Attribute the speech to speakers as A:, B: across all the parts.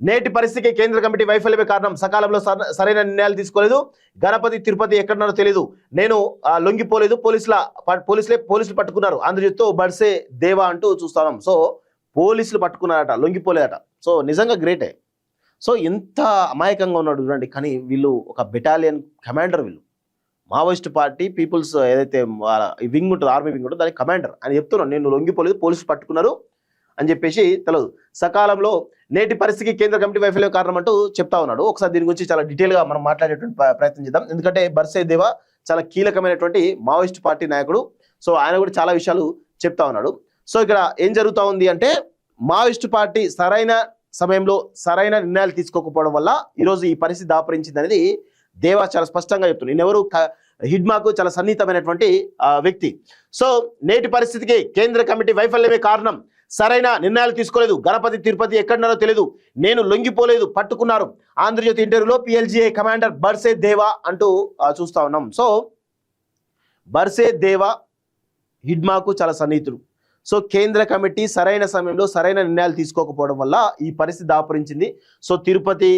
A: నేటి పరిస్థితికి కేంద్ర కమిటీ వైఫల్యమే కారణం, సకాలంలో సరైన నిర్ణయాలు తీసుకోలేదు, గణపతి తిరుపతి ఎక్కడున్నారో తెలియదు, నేను లొంగిపోలేదు, పోలీసులు పట్టుకున్నారు, ఆంధ్రజ్యోతితో బడ్సే దేవా అంటూ చూస్తున్నాం. సో పోలీసులు పట్టుకున్నారట, లొంగిపోలేదట. సో నిజంగా గ్రేటే. సో ఎంత అమాయకంగా ఉన్నాడు చూడండి. కానీ వీళ్ళు ఒక బెటాలియన్ కమాండర్, వీళ్ళు మావోయిస్ట్ పార్టీ పీపుల్స్ ఏదైతే వింగ్ ఉంటుంది, ఆర్మీ వింగ్ ఉంటుంది, దానికి కమాండర్ అని చెప్తున్నాను. నేను లొంగిపోలేదు, పోలీసులు పట్టుకున్నారు అని చెప్పేసి తెలియదు. సకాలంలో నేటి పరిస్థితికి కేంద్ర కమిటీ వైఫల్యం కారణం అంటూ చెప్తా ఉన్నాడు. ఒకసారి దీని గురించి చాలా డీటెయిల్గా మనం మాట్లాడేటువంటి ప్రయత్నం చేద్దాం. ఎందుకంటే బడ్సే దేవా చాలా కీలకమైనటువంటి మావోయిస్ట్ పార్టీ నాయకుడు. సో ఆయన కూడా చాలా విషయాలు చెప్తా ఉన్నాడు. సో ఇక్కడ ఏం జరుగుతూ ఉంది అంటే, మావోయిస్ట్ పార్టీ సరైన సమయంలో సరైన నిర్ణయాలు తీసుకోకపోవడం వల్ల ఈరోజు ఈ పరిస్థితి దాపరించింది అనేది దేవా చాలా స్పష్టంగా చెప్తున్నాడు. ఈయనెవరు, హిడ్మాకు చాలా సన్నిహితమైనటువంటి వ్యక్తి. సో నేటి పరిస్థితికి కేంద్ర కమిటీ వైఫల్యమే కారణం, సరైన నిర్ణయాలు తీసుకోలేదు, గణపతి తిరుపతి ఎక్కడున్నారో తెలియదు, నేను లొంగిపోలేదు, పట్టుకున్నారు, ఆంధ్రజ్యోతి ఇంటర్వ్యూలో పిఎల్జిఏ కమాండర్ బడ్సే దేవా అంటూ చూస్తా ఉన్నాం. సో బడ్సే దేవా హిడ్మాకు చాలా సన్నిహితుడు. సో కేంద్ర కమిటీ సరైన సమయంలో సరైన నిర్ణయాలు తీసుకోకపోవడం వల్ల ఈ పరిస్థితి దాపురించింది. సో తిరుపతి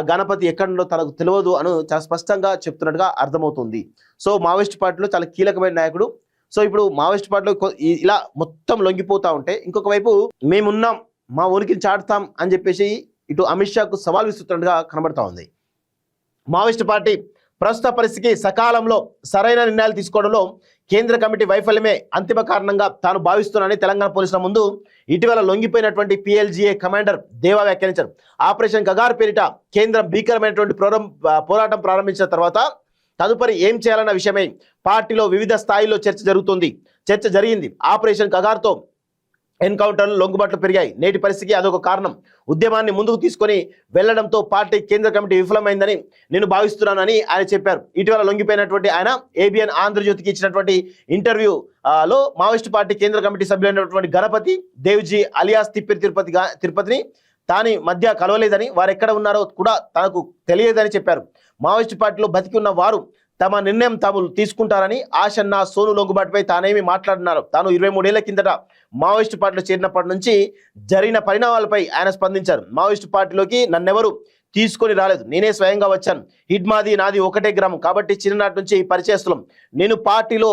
A: గణపతి ఎక్కడో తనకు తెలియదు అని చాలా స్పష్టంగా చెప్తున్నట్టుగా అర్థమవుతుంది. సో మావోయిస్ట్ పార్టీలో చాలా కీలకమైన నాయకుడు. సో ఇప్పుడు మావోయిస్ట్ పార్టీలో ఇలా మొత్తం లొంగిపోతా ఉంటే, ఇంకొక వైపు మేమున్నాం, మా ఉనికిని చాటుతాం అని చెప్పేసి ఇటు అమిత్ షాకు సవాల్ విస్తున్నట్టుగా కనబడతా ఉంది. మావోయిస్ట్ పార్టీ ప్రస్తుత పరిస్థితికి సకాలంలో సరైన నిర్ణయాలు తీసుకోవడంలో కేంద్ర కమిటీ వైఫల్యమే అంతిమ కారణంగా తాను భావిస్తున్నానని తెలంగాణ పోలీసుల ముందు ఇటీవల లొంగిపోయినటువంటి పిఎల్జిఏ కమాండర్ దేవా వ్యాఖ్యానించారు. ఆపరేషన్ గగార్ పేరిట కేంద్రం భీకరమైనటువంటి పోరాటం ప్రారంభించిన తర్వాత తదుపరి ఏం చేయాలన్న విషయమై పార్టీలో వివిధ స్థాయిల్లో చర్చ జరిగింది. ఆపరేషన్ గగార్తో ఎన్కౌంటర్లు, లొంగుబాట్లు పెరిగాయి. నేటి పరిస్థితికి అదొక కారణం. ఉద్యమాన్ని ముందుకు తీసుకొని వెళ్లడంతో పార్టీ కేంద్ర కమిటీ విఫలమైందని నేను భావిస్తున్నానని ఆయన చెప్పారు. ఇటీవల లొంగిపోయినటువంటి ఆయన ఏబిఎన్ ఆంధ్రజ్యోతికి ఇచ్చినటువంటి ఇంటర్వ్యూలో మావోయిస్ట్ పార్టీ కేంద్ర కమిటీ సభ్యులైనటువంటి గణపతి దేవ్జీ అలియాస్ తిరుపతిని తాని మధ్య కలవలేదని, వారు ఎక్కడ ఉన్నారో కూడా తనకు తెలియదని చెప్పారు. మావోయిస్ట్ పార్టీలో బతికి ఉన్న వారు తమ నిర్ణయం తాము తీసుకుంటారని, ఆశన్న సోను లొంగుబాటుపై తానేమి మాట్లాడుతున్నారు. తాను 23 ఏళ్ల కిందట మావోయిస్టు పార్టీలో చేరినప్పటి నుంచి జరిగిన పరిణామాలపై ఆయన స్పందించారు. మావోయిస్టు పార్టీలోకి నన్నెవరు తీసుకొని రాలేదు, నేనే స్వయంగా వచ్చాను. హిడ్మాది నాది ఒకటే గ్రామం కాబట్టి చిన్ననాటి నుంచి పరిచయస్తులం. నేను పార్టీలో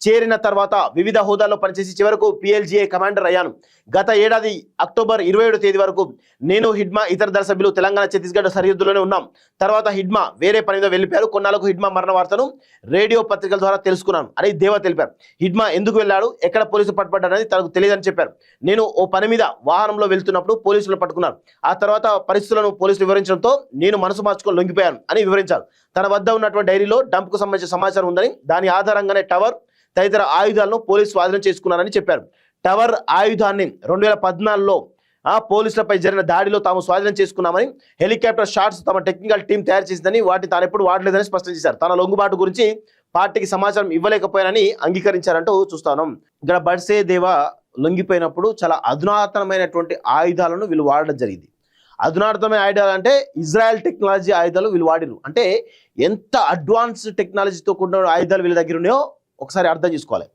A: చేరిన తర్వాత వివిధ హోదాల్లో పనిచేసి చివరకు పిఎల్జిఏ కమాండర్ అయ్యాను. గత ఏడాది అక్టోబర్ 27వ తేదీ వరకు నేను హిడ్మా ఇతర దళ సభ్యులు తెలంగాణ ఛత్తీస్గఢ్ సరిహద్దులోనే ఉన్నాం. తర్వాత హిడ్మా వేరే పని మీద వెళ్ళిపోయారు. కొన్నాళ్ళకు హిడ్మా మరణ వార్తను రేడియో పత్రికల ద్వారా తెలుసుకున్నాను అని దేవా తెలిపారు. హిడ్మా ఎందుకు వెళ్ళాడు, ఎక్కడ పోలీసులు పట్టుబడ్డారని తనకు తెలియదని చెప్పారు. నేను ఓ పని మీద వాహనంలో వెళ్తున్నప్పుడు పోలీసులు పట్టుకున్నారు. ఆ తర్వాత పరిస్థితులను పోలీసులు వివరించడంతో నేను మనసు మార్చుకొని లొంగిపోయాను అని వివరించారు. తన వద్ద ఉన్నటువంటి డైరీలో డంప్కు సంబంధించిన సమాచారం ఉందని, దాని ఆధారంగానే టవర్ తదితర ఆయుధాలను పోలీసు స్వాధీనం చేసుకున్నారని చెప్పారు. టవర్ ఆయుధాన్ని 2014లో పోలీసులపై జరిగిన దాడిలో తాము స్వాధీనం చేసుకున్నామని, హెలికాప్టర్ షాట్స్ తమ టెక్నికల్ టీం తయారు చేసిందని, వాటిని తాను ఎప్పుడు వాడలేదని స్పష్టం చేశారు. తన లొంగుబాటు గురించి పార్టీకి సమాచారం ఇవ్వలేకపోయానని అంగీకరించారంటూ చూస్తాను. ఇక్కడ బడ్సే దేవా లొంగిపోయినప్పుడు చాలా అధునాతనమైనటువంటి ఆయుధాలను వీళ్ళు వాడడం జరిగింది. అధునాతనమైన ఆయుధాలు అంటే ఇజ్రాయెల్ టెక్నాలజీ ఆయుధాలు వీళ్ళు వాడిరు. అంటే ఎంత అడ్వాన్స్ టెక్నాలజీతో కూడిన ఆయుధాలు వీళ్ళ దగ్గర ఉన్నాయో ఒకసారి అర్థం చేసుకోవాలి.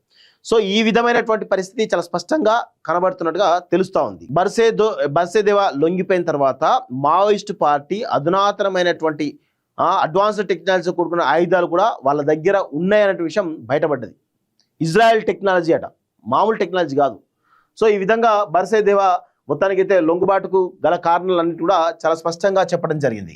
A: సో ఈ విధమైనటువంటి పరిస్థితి చాలా స్పష్టంగా కనబడుతున్నట్టుగా తెలుస్తూ ఉంది. బడ్సే దేవా లొంగిపోయిన తర్వాత మావోయిస్ట్ పార్టీ అధునాతనమైనటువంటి అడ్వాన్స్డ్ టెక్నాలజీ కూడుకున్న ఆయుధాలు కూడా వాళ్ళ దగ్గర ఉన్నాయనే విషయం బయటపడ్డది. ఇజ్రాయెల్ టెక్నాలజీ అట, మామూలు టెక్నాలజీ కాదు. సో ఈ విధంగా బడ్సే దేవా మొత్తానికైతే లొంగుబాటుకు గల కారణాలన్నిటి కూడా చాలా స్పష్టంగా చెప్పడం జరిగింది.